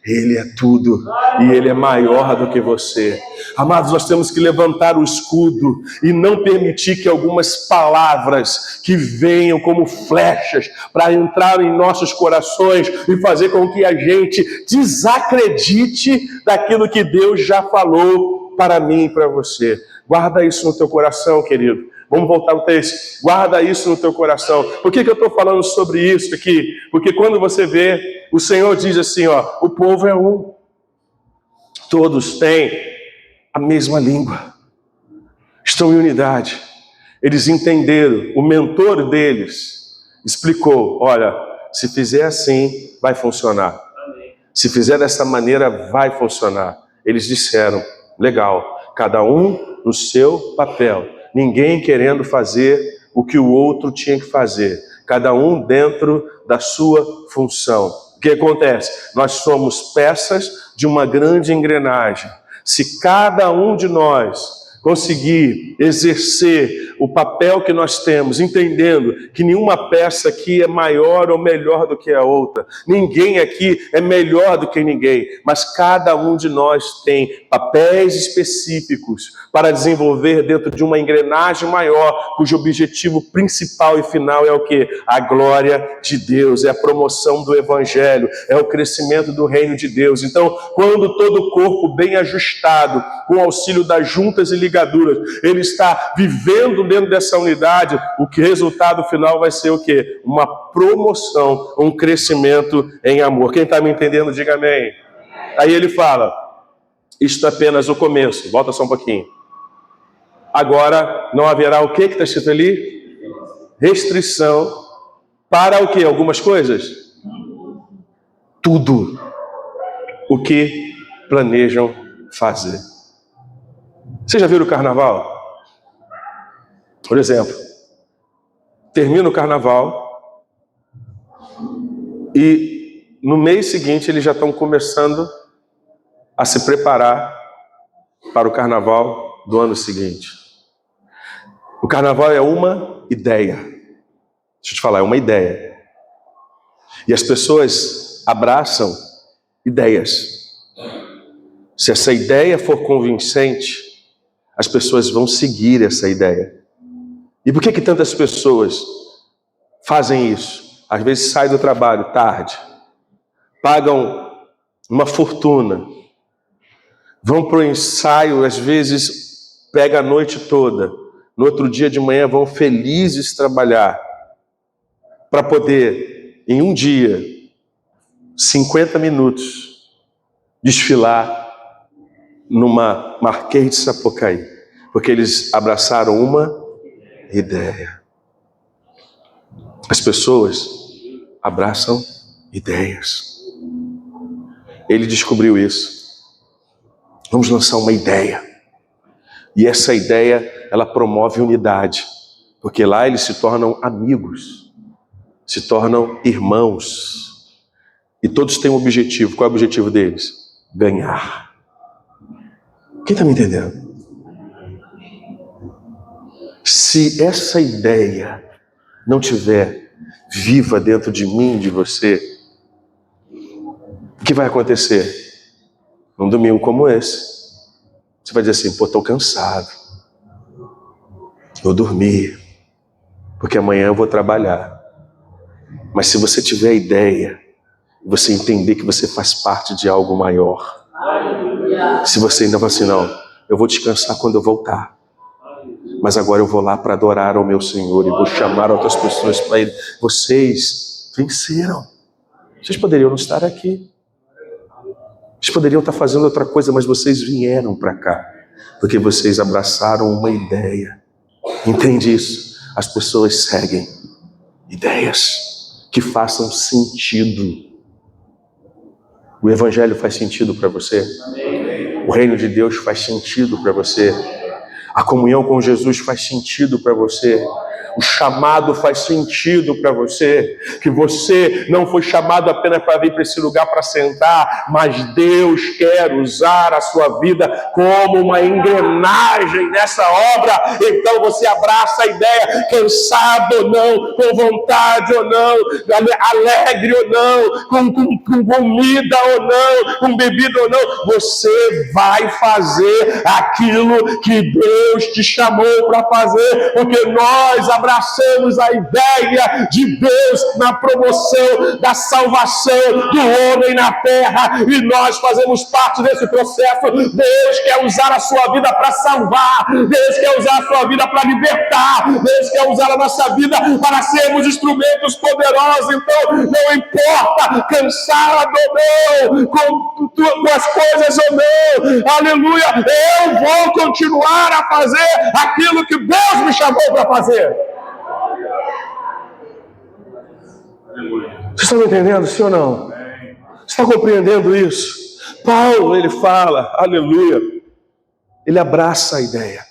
Ele é tudo e Ele é maior do que você. Amados, nós temos que levantar o escudo e não permitir que algumas palavras que venham como flechas para entrar em nossos corações e fazer com que a gente desacredite daquilo que Deus já falou para mim e para você. Guarda isso no teu coração, querido. Vamos voltar ao texto. Guarda isso no teu coração. Por que eu estou falando sobre isso aqui? Porque quando você vê, o Senhor diz assim, ó: o povo é um. Todos têm a mesma língua. Estão em unidade. Eles entenderam. O mentor deles explicou: olha, se fizer assim, vai funcionar. Se fizer dessa maneira, vai funcionar. Eles disseram: legal, cada um no seu papel. Ninguém querendo fazer o que o outro tinha que fazer. Cada um dentro da sua função. O que acontece? Nós somos peças de uma grande engrenagem. Se cada um de nós conseguir exercer o papel que nós temos, entendendo que nenhuma peça aqui é maior ou melhor do que a outra, ninguém aqui é melhor do que ninguém, mas cada um de nós tem papéis específicos para desenvolver dentro de uma engrenagem maior, cujo objetivo principal e final é o quê? A glória de Deus, é a promoção do Evangelho, é o crescimento do reino de Deus. Então, quando todo o corpo bem ajustado, com o auxílio das juntas e ligaduras, ele está vivendo dentro dessa unidade, o que resultado final vai ser o quê? Uma promoção, um crescimento em amor. Quem está me entendendo, diga amém. Aí ele fala: isto é apenas o começo. Volta só um pouquinho. Agora não haverá o que está escrito ali? Restrição para o quê? Algumas coisas? Tudo o que planejam fazer. Vocês já viram o carnaval? Por exemplo, termina o carnaval e no mês seguinte eles já estão começando a se preparar para o carnaval do ano seguinte. O carnaval é uma ideia. Deixa eu te falar, é uma ideia. E as pessoas abraçam ideias. Se essa ideia for convincente, as pessoas vão seguir essa ideia. E por que tantas pessoas fazem isso? Às vezes saem do trabalho tarde, pagam uma fortuna, vão para o ensaio, às vezes pega a noite toda, no outro dia de manhã vão felizes trabalhar, para poder, em um dia, 50 minutos, desfilar numa Marquês de Sapucaí, porque eles abraçaram uma ideia. As pessoas abraçam ideias. Ele descobriu isso. Vamos lançar uma ideia. E essa ideia, ela promove unidade. Porque lá eles se tornam amigos, se tornam irmãos. E todos têm um objetivo. Qual é o objetivo deles? Ganhar. Quem está me entendendo? Se essa ideia não tiver viva dentro de mim, de você, o que vai acontecer? Num domingo como esse, você vai dizer assim, estou cansado, vou dormir, porque amanhã eu vou trabalhar. Mas se você tiver a ideia, você entender que você faz parte de algo maior, se você ainda fala assim, não, eu vou descansar quando eu voltar, mas agora eu vou lá para adorar ao meu Senhor e vou chamar outras pessoas para Ele. Vocês venceram. Vocês poderiam não estar aqui. Vocês poderiam estar fazendo outra coisa, mas vocês vieram para cá, porque vocês abraçaram uma ideia. Entende isso? As pessoas seguem ideias que façam sentido. O Evangelho faz sentido para você? O reino de Deus faz sentido para você? A comunhão com Jesus faz sentido para você? O chamado faz sentido para você? Que você não foi chamado apenas para vir para esse lugar para sentar, mas Deus quer usar a sua vida como uma engrenagem nessa obra. Então você abraça a ideia, cansado ou não, com vontade ou não, alegre ou não, com comida ou não, com bebida ou não, você vai fazer aquilo que Deus te chamou para fazer, porque nós abraçamos a ideia de Deus na promoção da salvação do homem na terra, e nós fazemos parte desse processo. Deus quer usar a sua vida para salvar, Deus quer usar a sua vida para libertar, Deus quer usar a nossa vida para sermos instrumentos poderosos. Então não importa cansado ou não, com as coisas ou não, aleluia, eu vou continuar a fazer aquilo que Deus me chamou para fazer. Vocês estão me entendendo, sim ou não? Você está compreendendo isso? Paulo, ele fala, aleluia, ele abraça a ideia,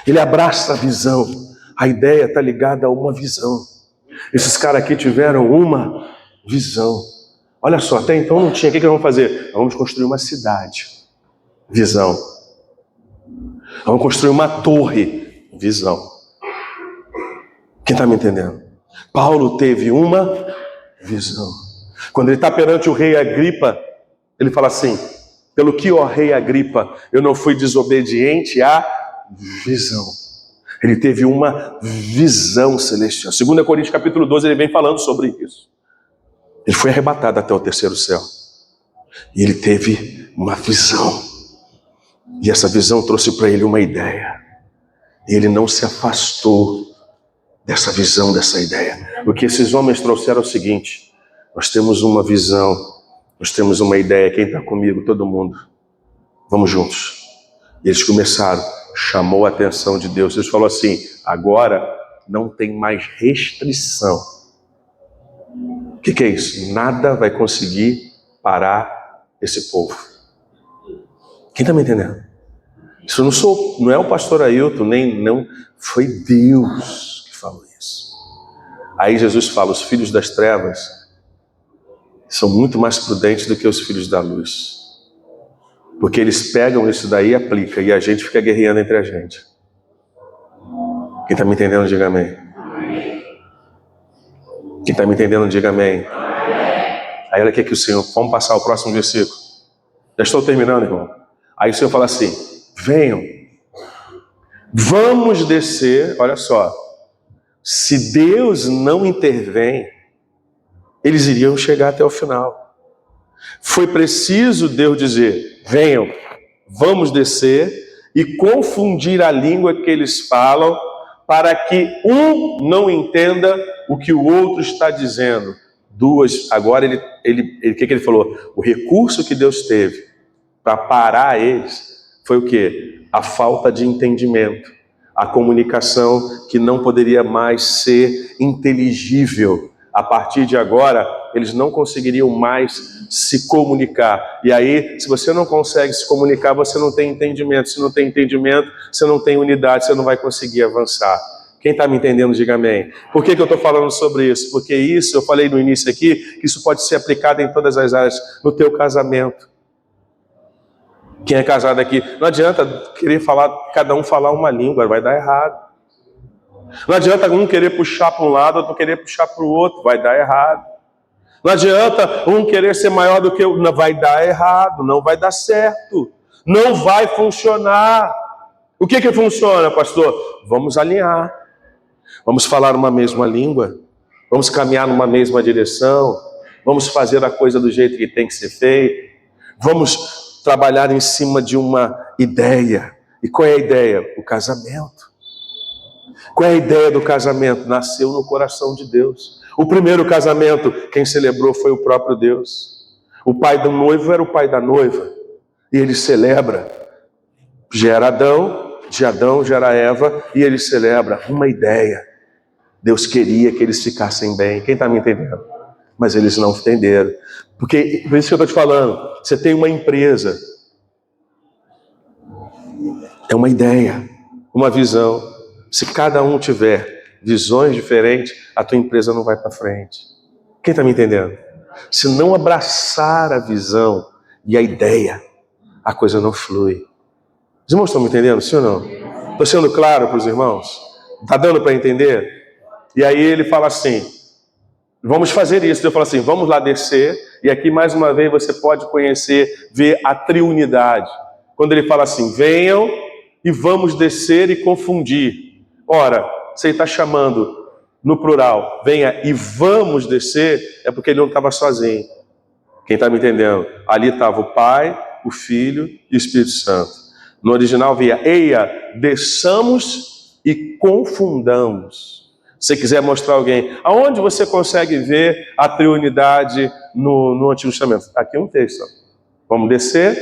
ele abraça a visão. A ideia está ligada a uma visão. Esses caras aqui tiveram uma visão. Olha só, até então não tinha. O que nós vamos fazer? Vamos construir uma cidade. Visão. Vamos construir uma torre. Visão. Quem está me entendendo? Paulo teve uma visão. Quando ele está perante o rei Agripa, ele fala assim, pelo que, ó rei Agripa, eu não fui desobediente à visão. Ele teve uma visão celestial. 2 Coríntios capítulo 12, ele vem falando sobre isso. Ele foi arrebatado até o terceiro céu. E ele teve uma visão. E essa visão trouxe para ele uma ideia. E ele não se afastou dessa visão, dessa ideia. O que esses homens trouxeram é o seguinte: nós temos uma visão, nós temos uma ideia. Quem está comigo? Todo mundo. Vamos juntos. E eles começaram, chamou a atenção de Deus. Deus falou assim, agora não tem mais restrição. O que é isso? Nada vai conseguir parar esse povo. Quem está me entendendo? Isso não é o pastor Ailton, não, foi Deus que falou isso. Aí Jesus fala, os filhos das trevas são muito mais prudentes do que os filhos da luz. Porque eles pegam isso daí e aplicam, e a gente fica guerreando entre a gente. Quem está me entendendo, diga amém. Quem está me entendendo, diga amém. Aí olha o que o Senhor, vamos passar o próximo versículo. Já estou terminando, irmão. Aí o Senhor fala assim, venham, vamos descer, olha só, se Deus não intervém, eles iriam chegar até o final. Foi preciso Deus dizer, venham, vamos descer e confundir a língua que eles falam, para que um não entenda o que o outro está dizendo. Agora o que ele falou? O recurso que Deus teve para parar eles foi o quê? A falta de entendimento, a comunicação que não poderia mais ser inteligível. A partir de agora, eles não conseguiriam mais se comunicar. E aí, se você não consegue se comunicar, você não tem entendimento. Se não tem entendimento, você não tem unidade, você não vai conseguir avançar. Quem está me entendendo, diga amém. Por que eu estou falando sobre isso? Porque isso, eu falei no início aqui, que isso pode ser aplicado em todas as áreas, no teu casamento. Quem é casado aqui, não adianta querer falar, cada um falar uma língua, vai dar errado. Não adianta um querer puxar para um lado, outro querer puxar para o outro, vai dar errado. Não adianta um querer ser maior do que o outro, vai dar errado, não vai dar certo, não vai funcionar. O que funciona, pastor? Vamos alinhar, vamos falar uma mesma língua, vamos caminhar numa mesma direção, vamos fazer a coisa do jeito que tem que ser feito, vamos trabalhar em cima de uma ideia. E qual é a ideia? O casamento. Qual é a ideia do casamento? Nasceu no coração de Deus. O primeiro casamento, quem celebrou foi o próprio Deus. O pai do noivo era o pai da noiva. E ele celebra. Gera Adão, de Adão gera Eva, e ele celebra uma ideia. Deus queria que eles ficassem bem. Quem está me entendendo? Mas eles não entenderam. Porque, por isso que eu estou te falando, você tem uma empresa. É uma ideia, uma visão. Se cada um tiver visões diferentes, a tua empresa não vai para frente. Quem está me entendendo? Se não abraçar a visão e a ideia, a coisa não flui. Os irmãos estão me entendendo, sim ou não? Estou sendo claro para os irmãos? Está dando para entender? E aí ele fala assim, vamos fazer isso. Eu falo assim, vamos lá descer. E aqui mais uma vez você pode conhecer, ver a triunidade. Quando ele fala assim, venham e vamos descer e confundir. Ora, você está chamando no plural, venha e vamos descer, é porque ele não estava sozinho. Quem está me entendendo? Ali estava o Pai, o Filho e o Espírito Santo. No original via, eia, desçamos e confundamos. Se você quiser mostrar alguém, aonde você consegue ver a triunidade no Antigo Testamento? Aqui é um texto. Vamos descer,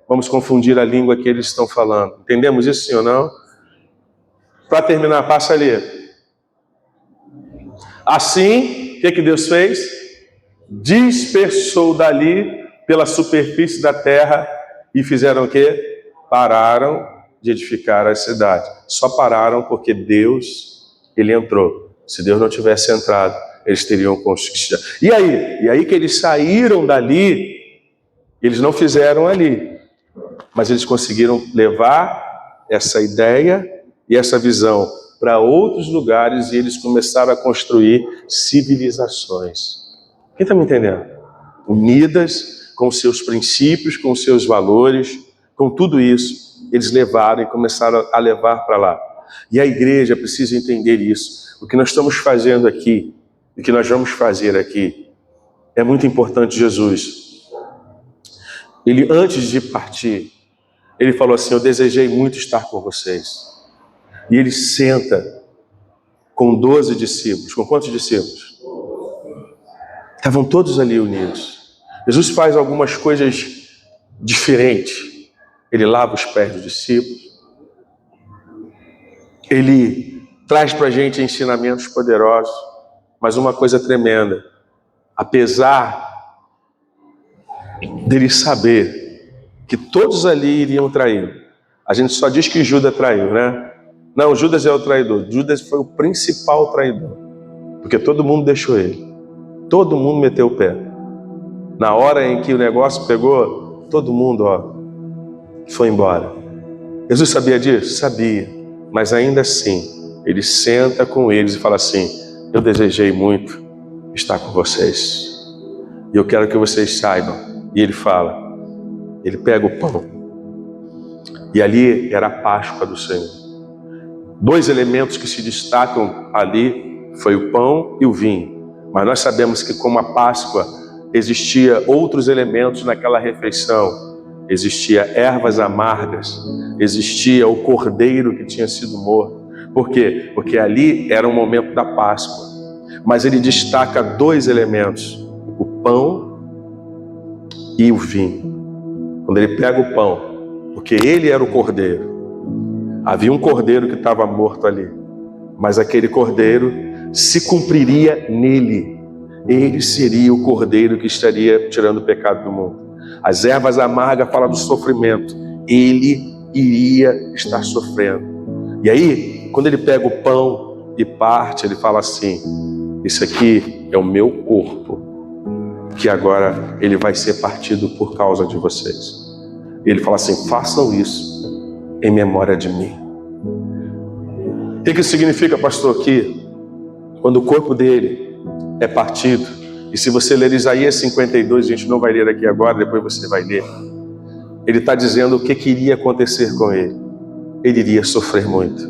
vamos confundir a língua que eles estão falando. Entendemos isso, sim ou não? Para terminar, passa ali. Assim, o que Deus fez? Dispersou dali pela superfície da terra e fizeram o quê? Pararam de edificar a cidade. Só pararam porque Deus, ele entrou. Se Deus não tivesse entrado, eles teriam construído. E aí que eles saíram dali, eles não fizeram ali, mas eles conseguiram levar essa ideia e essa visão para outros lugares e eles começaram a construir civilizações. Quem está me entendendo? Unidas com seus princípios, com seus valores, com tudo isso, eles levaram e começaram a levar para lá. E a igreja precisa entender isso. O que nós estamos fazendo aqui, o que nós vamos fazer aqui, é muito importante. Jesus, ele antes de partir, ele falou assim, eu desejei muito estar com vocês. E ele senta com 12 discípulos. Com quantos discípulos? Estavam todos ali unidos. Jesus faz algumas coisas diferentes. Ele lava os pés dos discípulos. Ele traz para a gente ensinamentos poderosos. Mas uma coisa tremenda. Apesar dele saber que todos ali iriam trair. A gente só diz que Judas traiu, né? Não, Judas é o traidor. Judas foi o principal traidor. Porque todo mundo deixou ele. Todo mundo meteu o pé. Na hora em que o negócio pegou, todo mundo, foi embora. Jesus sabia disso? Sabia. Mas ainda assim, ele senta com eles e fala assim, eu desejei muito estar com vocês. E eu quero que vocês saibam. E ele fala, ele pega o pão. E ali era a Páscoa do Senhor. 2 elementos que se destacam ali foi o pão e o vinho. Mas nós sabemos que como a Páscoa existia outros elementos naquela refeição. Existia ervas amargas, existia o cordeiro que tinha sido morto. Por quê? Porque ali era o momento da Páscoa. Mas ele destaca 2 elementos, o pão e o vinho. Quando ele pega o pão, porque ele era o cordeiro. Havia um cordeiro que estava morto ali, mas aquele cordeiro se cumpriria nele. Ele seria o cordeiro que estaria tirando o pecado do mundo. As ervas amargas falam do sofrimento. Ele iria estar sofrendo. E aí, quando ele pega o pão e parte, ele fala assim: isso aqui é o meu corpo, que agora ele vai ser partido por causa de vocês. Ele fala assim: façam isso em memória de mim. O que isso significa, pastor? Que quando o corpo dele é partido, e se você ler Isaías 52, a gente não vai ler aqui agora, depois você vai ler, ele está dizendo o que iria acontecer com ele. Ele iria sofrer muito.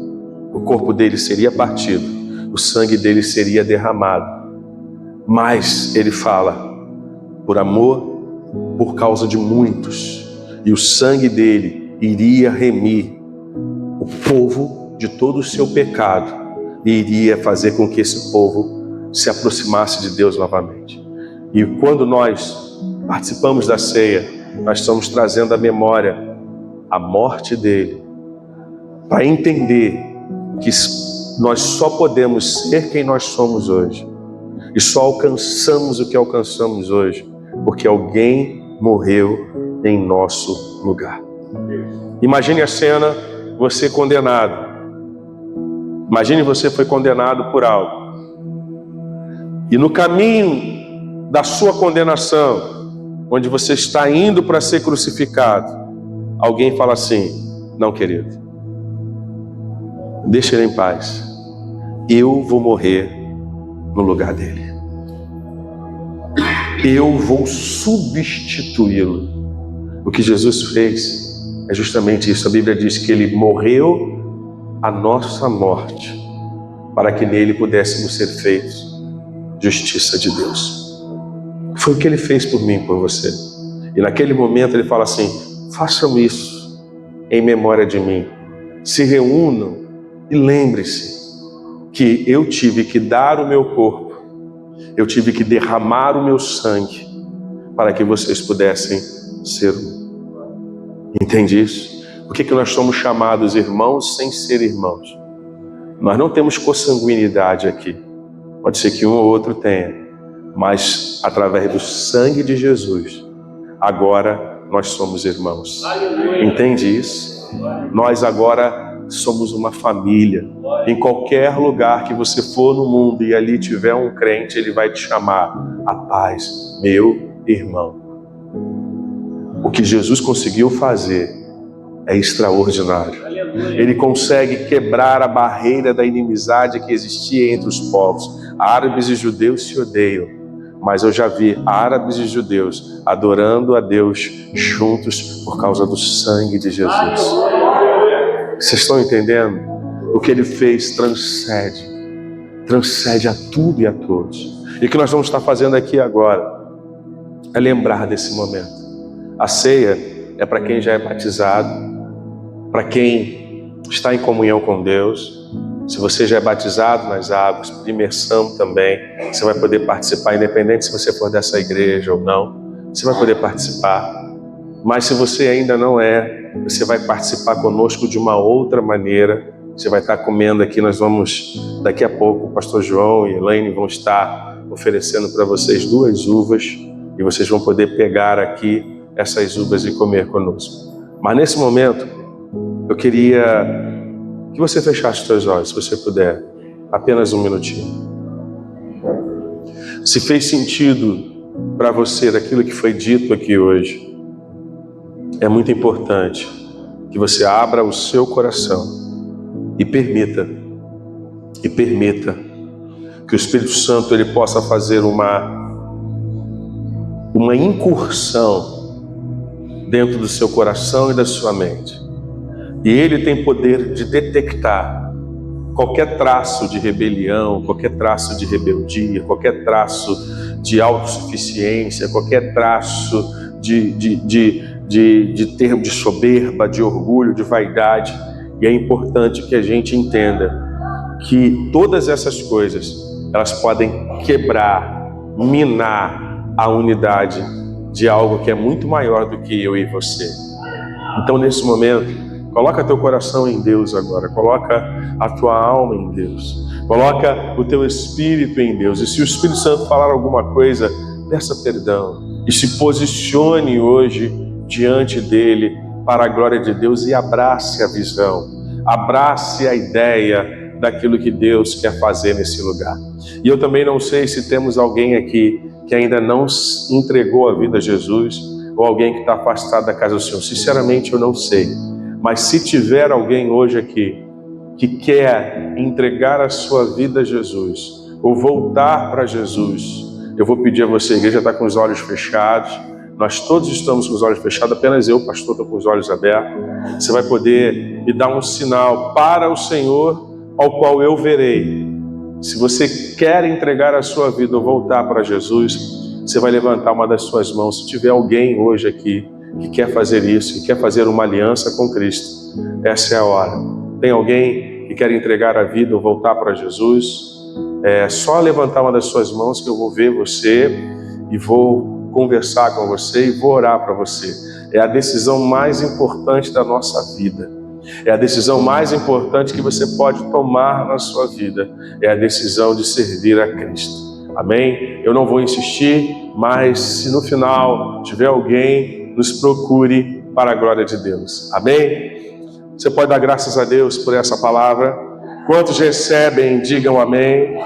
O corpo dele seria partido, o sangue dele seria derramado. Mas ele fala: por amor, por causa de muitos, e o sangue dele iria remir o povo de todo o seu pecado e iria fazer com que esse povo se aproximasse de Deus novamente. E quando nós participamos da ceia, nós estamos trazendo à memória a morte dele, para entender que nós só podemos ser quem nós somos hoje, e só alcançamos o que alcançamos hoje, porque alguém morreu em nosso lugar. Imagine a cena, você condenado. Imagine você foi condenado por algo. E no caminho da sua condenação, onde você está indo para ser crucificado, alguém fala assim: não, querido, deixa ele em paz. Eu vou morrer no lugar dele. Eu vou substituí-lo. O que Jesus fez é justamente isso. A Bíblia diz que ele morreu a nossa morte, para que nele pudéssemos ser feitos justiça de Deus. Foi o que ele fez por mim e por você. E naquele momento ele fala assim: façam isso em memória de mim. Se reúnam e lembre-se que eu tive que dar o meu corpo, eu tive que derramar o meu sangue para que vocês pudessem ser um. Entende isso? Por que nós somos chamados irmãos sem ser irmãos? Nós não temos consanguinidade aqui. Pode ser que um ou outro tenha, mas através do sangue de Jesus, agora nós somos irmãos. Entende isso? Nós agora somos uma família. Em qualquer lugar que você for no mundo e ali tiver um crente, ele vai te chamar: a paz, meu irmão. O que Jesus conseguiu fazer é extraordinário. Ele consegue quebrar a barreira da inimizade que existia entre os povos. Árabes e judeus se odeiam, mas eu já vi árabes e judeus adorando a Deus juntos por causa do sangue de Jesus. Vocês estão entendendo? O que ele fez transcende a tudo e a todos. E o que nós vamos estar fazendo aqui agora é lembrar desse momento. A ceia é para quem já é batizado, para quem está em comunhão com Deus. Se você já é batizado nas águas, por imersão também, você vai poder participar, independente se você for dessa igreja ou não, você vai poder participar. Mas se você ainda não é, você vai participar conosco de uma outra maneira. Você vai estar comendo aqui, nós vamos, daqui a pouco, o pastor João e Elaine vão estar oferecendo para vocês 2 uvas, e vocês vão poder pegar aqui essas uvas e comer conosco. Mas nesse momento, eu queria que você fechasse os seus olhos, se você puder, apenas 1 minutinho. Se fez sentido para você daquilo que foi dito aqui hoje, é muito importante que você abra o seu coração e permita que o Espírito Santo ele possa fazer uma incursão dentro do seu coração e da sua mente. E ele tem poder de detectar qualquer traço de rebelião, qualquer traço de rebeldia, qualquer traço de autossuficiência, qualquer traço de termo de soberba, de orgulho, de vaidade. E é importante que a gente entenda que todas essas coisas, elas podem quebrar, minar a unidade de algo que é muito maior do que eu e você. Então, nesse momento, Coloca teu coração em Deus agora, coloca a tua alma em Deus, coloca o teu espírito em Deus. E se o Espírito Santo falar alguma coisa, peça perdão e se posicione hoje diante dele para a glória de Deus e abrace a visão, abrace a ideia daquilo que Deus quer fazer nesse lugar. E eu também não sei se temos alguém aqui que ainda não entregou a vida a Jesus, ou alguém que está afastado da casa do Senhor. Sinceramente, eu não sei. Mas se tiver alguém hoje aqui que quer entregar a sua vida a Jesus, ou voltar para Jesus, eu vou pedir a você, a igreja está com os olhos fechados, nós todos estamos com os olhos fechados, apenas eu, pastor, estou com os olhos abertos. Você vai poder me dar um sinal para o Senhor, ao qual eu verei. Se você quer entregar a sua vida ou voltar para Jesus, você vai levantar uma das suas mãos. Se tiver alguém hoje aqui que quer fazer isso, que quer fazer uma aliança com Cristo, essa é a hora. Tem alguém que quer entregar a vida ou voltar para Jesus? É só levantar uma das suas mãos que eu vou ver você e vou conversar com você e vou orar para você. É a decisão mais importante da nossa vida. É a decisão mais importante que você pode tomar na sua vida. É a decisão de servir a Cristo. Amém? Eu não vou insistir, mas se no final tiver alguém, nos procure para a glória de Deus. Amém? Você pode dar graças a Deus por essa palavra. Quantos recebem, digam amém.